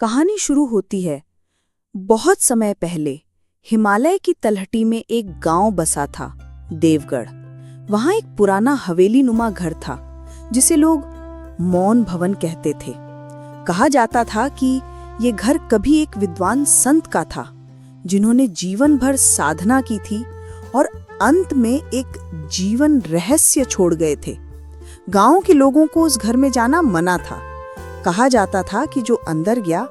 कहानी शुरू होती है। बहुत समय पहले हिमालय की तलहटी में एक गांव बसा था, देवगढ़। वहां एक पुराना हवेली नुमा घर था जिसे लोग मौन भवन कहते थे। कहा जाता था कि ये घर कभी एक विद्वान संत का था जिन्होंने जीवन भर साधना की थी और अंत में एक जीवन रहस्य छोड़ गए थे। गांव के लोगों को उस घर में जाना मना था। कहा जाता था कि जो अंदर गया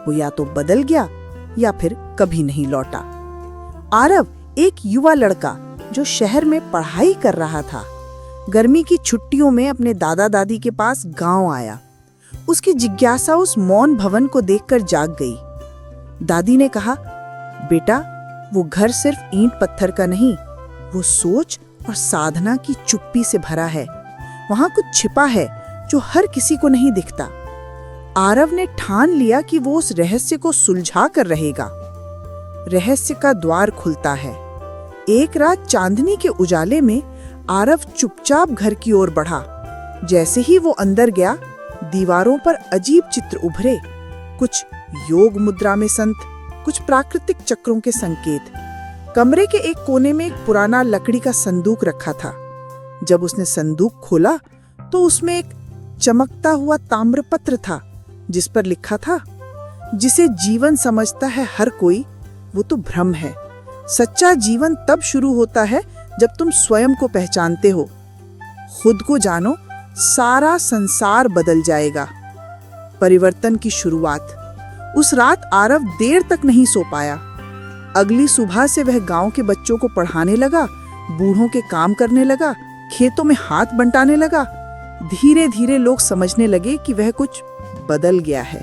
वो या तो बदल गया या फिर कभी नहीं लौटा। आरव एक युवा लड़का जो शहर में पढ़ाई कर रहा था, गर्मी की छुट्टियों में अपने दादा दादी के पास गांव आया। उसकी जिज्ञासा उस मौन भवन को देखकर जाग गई। दादी ने कहा, बेटा, वो घर सिर्फ ईंट पत्थर का नहीं, वो सोच और साधना की चुप्पी से भरा है। वहां कुछ छिपा है जो हर किसी को नहीं दिखता। आरव ने ठान लिया कि वो उस रहस्य को सुलझा कर रहेगा। रहस्य का द्वार खुलता है। एक रात चांदनी के उजाले में आरव चुपचाप घर की ओर बढ़ा। जैसे ही वो अंदर गया, दीवारों पर अजीब चित्र उभरे। कुछ योग मुद्रा में संत, कुछ प्राकृतिक चक्रों के संकेत। कमरे के एक कोने में एक पुराना लकड़ी का संदूक रखा था। जब उसने संदूक खोला तो उसमें एक चमकता हुआ ताम्रपत्र था जिस पर लिखा था, जिसे जीवन समझता है हर कोई, वो तो भ्रम है। सच्चा जीवन तब शुरू होता है जब तुम स्वयं को पहचानते हो। खुद को जानो, सारा संसार बदल जाएगा। परिवर्तन की शुरुआत। उस रात आरव देर तक नहीं सो पाया। अगली सुबह से वह गांव के बच्चों को पढ़ाने लगा, बूढ़ों के काम करने लगा, खेतों में हाथ बंटाने लगा। धीरे धीरे लोग समझने लगे कि वह कुछ बदल गया है।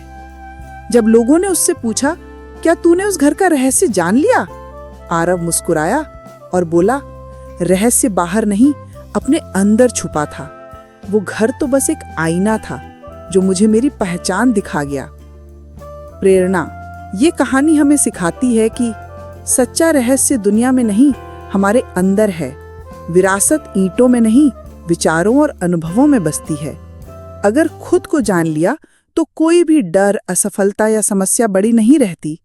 जब लोगों ने उससे पूछा, क्या तूने उस घर का रहस्य जान लिया? आरव मुस्कुराया और बोला, रहस्य बाहर नहीं, अपने अंदर छुपा था। वो घर तो बस एक आईना था जो मुझे मेरी पहचान दिखा गया। प्रेरणा। ये कहानी हमें सिखाती है कि सच्चा रहस्य दुनिया में नहीं, हमारे अंदर है। विरासत ईंटों में नहीं, विचारों और अनुभवों में बसती है। अगर खुद को जान लिया तो कोई भी डर, असफलता या समस्या बड़ी नहीं रहती।